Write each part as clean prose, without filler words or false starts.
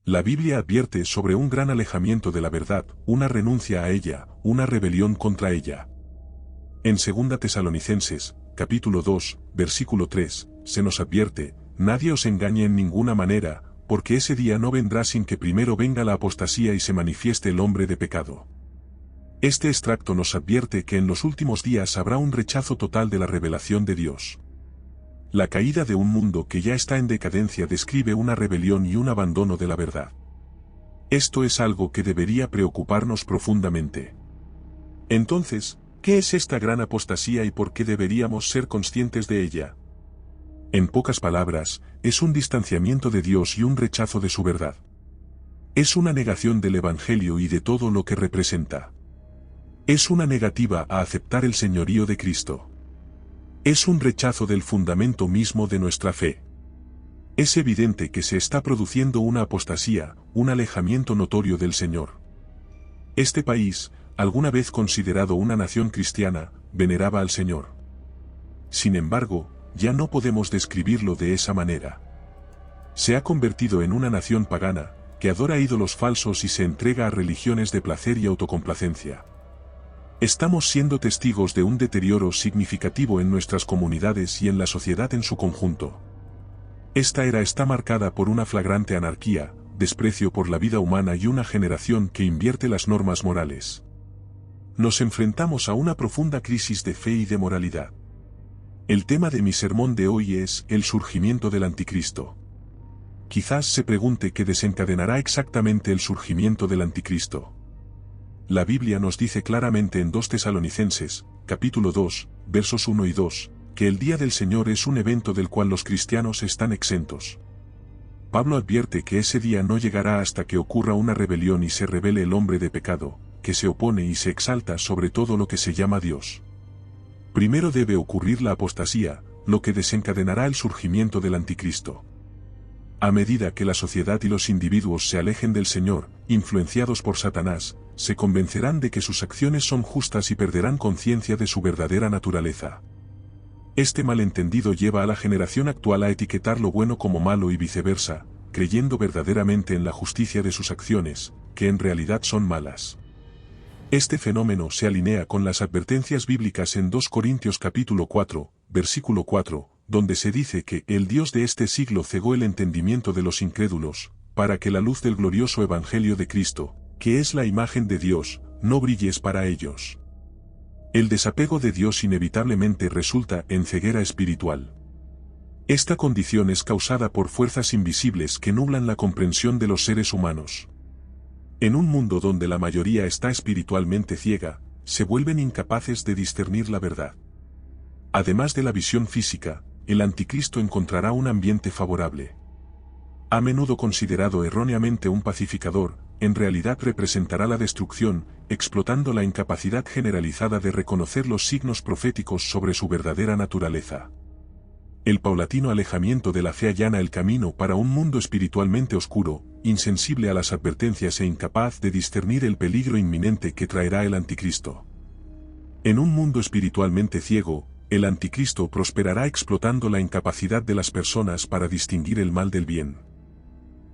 La Biblia advierte sobre un gran alejamiento de la verdad, una renuncia a ella, una rebelión contra ella. En 2 Tesalonicenses, capítulo 2, versículo 3, se nos advierte: nadie os engañe en ninguna manera, porque ese día no vendrá sin que primero venga la apostasía y se manifieste el hombre de pecado. Este extracto nos advierte que en los últimos días habrá un rechazo total de la revelación de Dios. La caída de un mundo que ya está en decadencia describe una rebelión y un abandono de la verdad. Esto es algo que debería preocuparnos profundamente. Entonces, ¿qué es esta gran apostasía y por qué deberíamos ser conscientes de ella? En pocas palabras, es un distanciamiento de Dios y un rechazo de su verdad. Es una negación del Evangelio y de todo lo que representa. Es una negativa a aceptar el señorío de Cristo. Es un rechazo del fundamento mismo de nuestra fe. Es evidente que se está produciendo una apostasía, un alejamiento notorio del Señor. Este país, alguna vez considerado una nación cristiana, veneraba al Señor. Sin embargo, ya no podemos describirlo de esa manera. Se ha convertido en una nación pagana, que adora ídolos falsos y se entrega a religiones de placer y autocomplacencia. Estamos siendo testigos de un deterioro significativo en nuestras comunidades y en la sociedad en su conjunto. Esta era está marcada por una flagrante anarquía, desprecio por la vida humana y una generación que invierte las normas morales. Nos enfrentamos a una profunda crisis de fe y de moralidad. El tema de mi sermón de hoy es el surgimiento del Anticristo. Quizás se pregunte qué desencadenará exactamente el surgimiento del Anticristo. La Biblia nos dice claramente en 2 Tesalonicenses, capítulo 2, versos 1 y 2, que el día del Señor es un evento del cual los cristianos están exentos. Pablo advierte que ese día no llegará hasta que ocurra una rebelión y se revele el hombre de pecado, que se opone y se exalta sobre todo lo que se llama Dios. Primero debe ocurrir la apostasía, lo que desencadenará el surgimiento del Anticristo. A medida que la sociedad y los individuos se alejen del Señor, influenciados por Satanás, se convencerán de que sus acciones son justas y perderán conciencia de su verdadera naturaleza. Este malentendido lleva a la generación actual a etiquetar lo bueno como malo y viceversa, creyendo verdaderamente en la justicia de sus acciones, que en realidad son malas. Este fenómeno se alinea con las advertencias bíblicas en 2 Corintios capítulo 4, versículo 4, donde se dice que el Dios de este siglo cegó el entendimiento de los incrédulos, para que la luz del glorioso Evangelio de Cristo, que es la imagen de Dios, no brilles para ellos. El desapego de Dios inevitablemente resulta en ceguera espiritual. Esta condición es causada por fuerzas invisibles que nublan la comprensión de los seres humanos. En un mundo donde la mayoría está espiritualmente ciega, se vuelven incapaces de discernir la verdad. Además de la visión física, el Anticristo encontrará un ambiente favorable. A menudo considerado erróneamente un pacificador, en realidad representará la destrucción, explotando la incapacidad generalizada de reconocer los signos proféticos sobre su verdadera naturaleza. El paulatino alejamiento de la fe allana el camino para un mundo espiritualmente oscuro, insensible a las advertencias e incapaz de discernir el peligro inminente que traerá el Anticristo. En un mundo espiritualmente ciego, el Anticristo prosperará explotando la incapacidad de las personas para distinguir el mal del bien.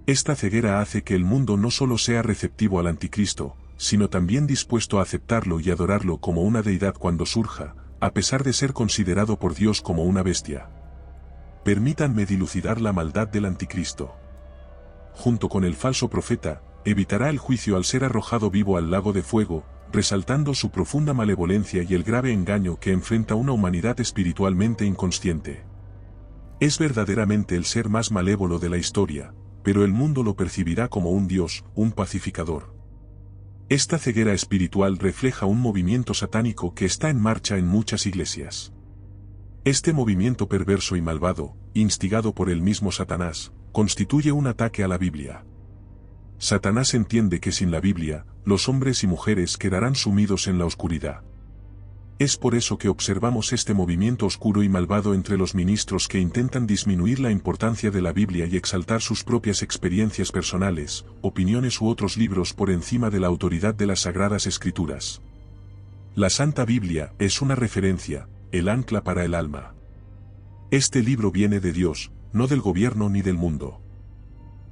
Esta ceguera hace que el mundo no solo sea receptivo al Anticristo, sino también dispuesto a aceptarlo y adorarlo como una deidad cuando surja, a pesar de ser considerado por Dios como una bestia. Permítanme dilucidar la maldad del Anticristo. Junto con el falso profeta, evitará el juicio al ser arrojado vivo al lago de fuego, resaltando su profunda malevolencia y el grave engaño que enfrenta una humanidad espiritualmente inconsciente. Es verdaderamente el ser más malévolo de la historia, pero el mundo lo percibirá como un Dios, un pacificador. Esta ceguera espiritual refleja un movimiento satánico que está en marcha en muchas iglesias. Este movimiento perverso y malvado, instigado por el mismo Satanás, constituye un ataque a la Biblia. Satanás entiende que sin la Biblia, los hombres y mujeres quedarán sumidos en la oscuridad. Es por eso que observamos este movimiento oscuro y malvado entre los ministros que intentan disminuir la importancia de la Biblia y exaltar sus propias experiencias personales, opiniones u otros libros por encima de la autoridad de las Sagradas Escrituras. La Santa Biblia es una referencia, el ancla para el alma. Este libro viene de Dios, no del gobierno ni del mundo.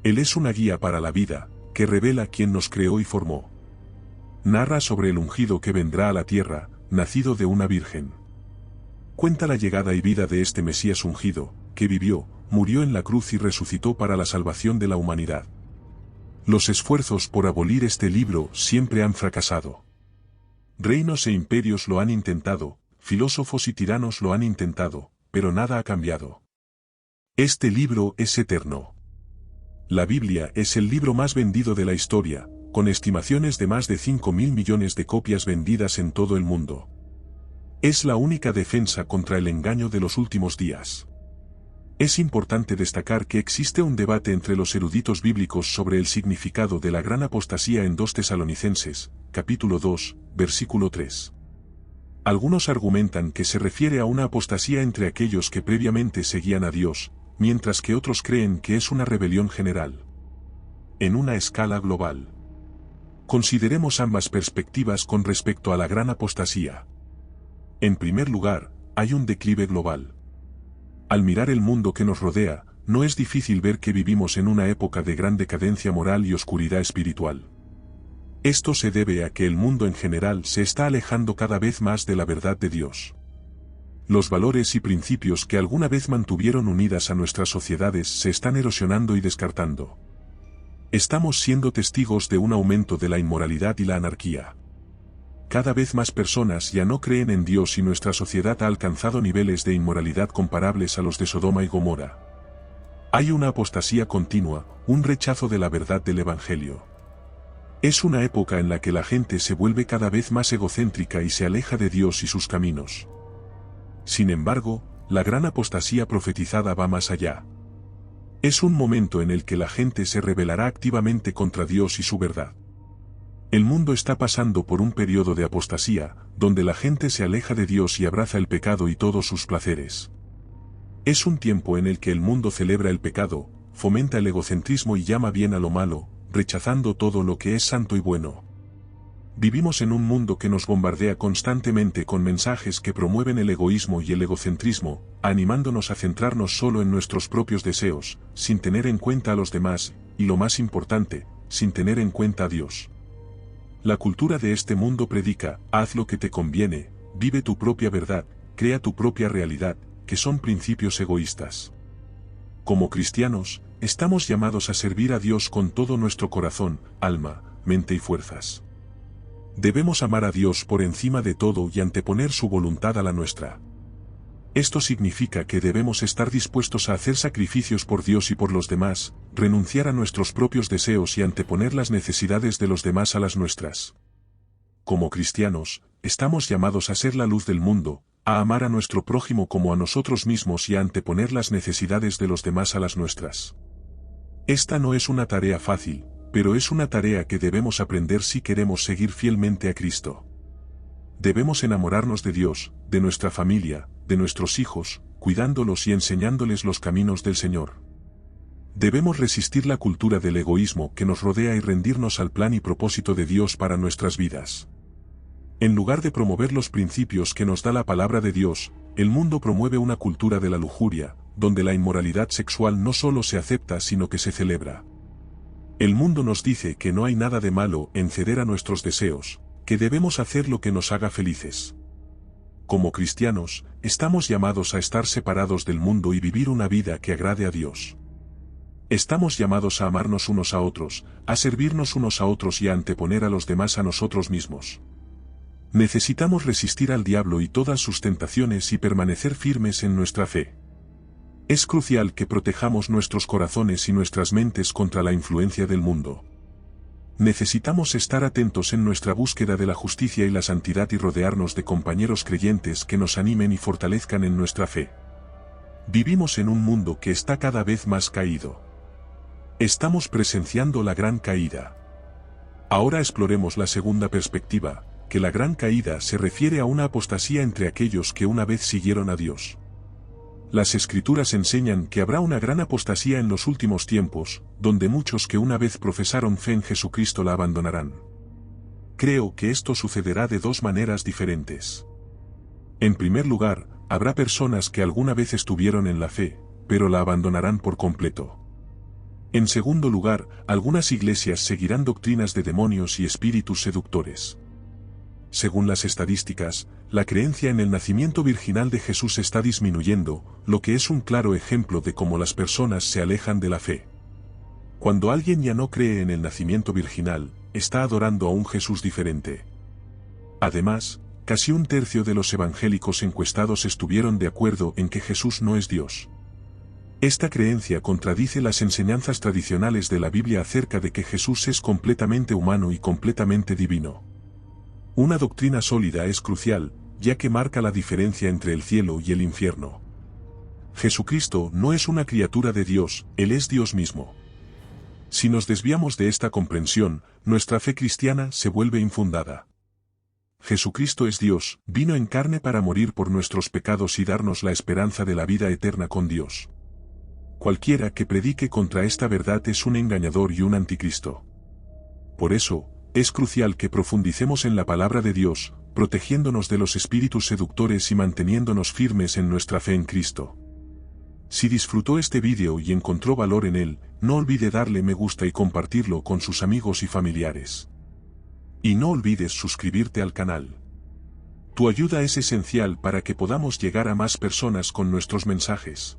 Él es una guía para la vida, que revela quién nos creó y formó. Narra sobre el ungido que vendrá a la tierra, nacido de una virgen. Cuenta la llegada y vida de este Mesías ungido, que vivió, murió en la cruz y resucitó para la salvación de la humanidad. Los esfuerzos por abolir este libro siempre han fracasado. Reinos e imperios lo han intentado, filósofos y tiranos lo han intentado, pero nada ha cambiado. Este libro es eterno. La Biblia es el libro más vendido de la historia, con estimaciones de más de 5.000 millones de copias vendidas en todo el mundo. Es la única defensa contra el engaño de los últimos días. Es importante destacar que existe un debate entre los eruditos bíblicos sobre el significado de la gran apostasía en 2 Tesalonicenses, capítulo 2, versículo 3. Algunos argumentan que se refiere a una apostasía entre aquellos que previamente seguían a Dios, mientras que otros creen que es una rebelión general. En una escala global. Consideremos ambas perspectivas con respecto a la gran apostasía. En primer lugar, hay un declive global. Al mirar el mundo que nos rodea, no es difícil ver que vivimos en una época de gran decadencia moral y oscuridad espiritual. Esto se debe a que el mundo en general se está alejando cada vez más de la verdad de Dios. Los valores y principios que alguna vez mantuvieron unidas a nuestras sociedades se están erosionando y descartando. Estamos siendo testigos de un aumento de la inmoralidad y la anarquía. Cada vez más personas ya no creen en Dios y nuestra sociedad ha alcanzado niveles de inmoralidad comparables a los de Sodoma y Gomorra. Hay una apostasía continua, un rechazo de la verdad del Evangelio. Es una época en la que la gente se vuelve cada vez más egocéntrica y se aleja de Dios y sus caminos. Sin embargo, la gran apostasía profetizada va más allá. Es un momento en el que la gente se rebelará activamente contra Dios y su verdad. El mundo está pasando por un periodo de apostasía, donde la gente se aleja de Dios y abraza el pecado y todos sus placeres. Es un tiempo en el que el mundo celebra el pecado, fomenta el egocentrismo y llama bien a lo malo, rechazando todo lo que es santo y bueno. Vivimos en un mundo que nos bombardea constantemente con mensajes que promueven el egoísmo y el egocentrismo, animándonos a centrarnos solo en nuestros propios deseos, sin tener en cuenta a los demás, y lo más importante, sin tener en cuenta a Dios. La cultura de este mundo predica, haz lo que te conviene, vive tu propia verdad, crea tu propia realidad, que son principios egoístas. Como cristianos, estamos llamados a servir a Dios con todo nuestro corazón, alma, mente y fuerzas. Debemos amar a Dios por encima de todo y anteponer su voluntad a la nuestra. Esto significa que debemos estar dispuestos a hacer sacrificios por Dios y por los demás, renunciar a nuestros propios deseos y anteponer las necesidades de los demás a las nuestras. Como cristianos, estamos llamados a ser la luz del mundo, a amar a nuestro prójimo como a nosotros mismos y a anteponer las necesidades de los demás a las nuestras. Esta no es una tarea fácil, pero es una tarea que debemos aprender si queremos seguir fielmente a Cristo. Debemos enamorarnos de Dios, de nuestra familia, de nuestros hijos, cuidándolos y enseñándoles los caminos del Señor. Debemos resistir la cultura del egoísmo que nos rodea y rendirnos al plan y propósito de Dios para nuestras vidas. En lugar de promover los principios que nos da la palabra de Dios, el mundo promueve una cultura de la lujuria, donde la inmoralidad sexual no solo se acepta sino que se celebra. El mundo nos dice que no hay nada de malo en ceder a nuestros deseos, que debemos hacer lo que nos haga felices. Como cristianos, estamos llamados a estar separados del mundo y vivir una vida que agrade a Dios. Estamos llamados a amarnos unos a otros, a servirnos unos a otros y a anteponer a los demás a nosotros mismos. Necesitamos resistir al diablo y todas sus tentaciones y permanecer firmes en nuestra fe. Es crucial que protejamos nuestros corazones y nuestras mentes contra la influencia del mundo. Necesitamos estar atentos en nuestra búsqueda de la justicia y la santidad y rodearnos de compañeros creyentes que nos animen y fortalezcan en nuestra fe. Vivimos en un mundo que está cada vez más caído. Estamos presenciando la gran caída. Ahora exploremos la segunda perspectiva, que la gran caída se refiere a una apostasía entre aquellos que una vez siguieron a Dios. Las Escrituras enseñan que habrá una gran apostasía en los últimos tiempos, donde muchos que una vez profesaron fe en Jesucristo la abandonarán. Creo que esto sucederá de dos maneras diferentes. En primer lugar, habrá personas que alguna vez estuvieron en la fe, pero la abandonarán por completo. En segundo lugar, algunas iglesias seguirán doctrinas de demonios y espíritus seductores. Según las estadísticas, la creencia en el nacimiento virginal de Jesús está disminuyendo, lo que es un claro ejemplo de cómo las personas se alejan de la fe. Cuando alguien ya no cree en el nacimiento virginal, está adorando a un Jesús diferente. Además, casi un tercio de los evangélicos encuestados estuvieron de acuerdo en que Jesús no es Dios. Esta creencia contradice las enseñanzas tradicionales de la Biblia acerca de que Jesús es completamente humano y completamente divino. Una doctrina sólida es crucial, ya que marca la diferencia entre el cielo y el infierno. Jesucristo no es una criatura de Dios, Él es Dios mismo. Si nos desviamos de esta comprensión, nuestra fe cristiana se vuelve infundada. Jesucristo es Dios, vino en carne para morir por nuestros pecados y darnos la esperanza de la vida eterna con Dios. Cualquiera que predique contra esta verdad es un engañador y un anticristo. Por eso, es crucial que profundicemos en la palabra de Dios, protegiéndonos de los espíritus seductores y manteniéndonos firmes en nuestra fe en Cristo. Si disfrutó este vídeo y encontró valor en él, no olvide darle me gusta y compartirlo con sus amigos y familiares. Y no olvides suscribirte al canal. Tu ayuda es esencial para que podamos llegar a más personas con nuestros mensajes.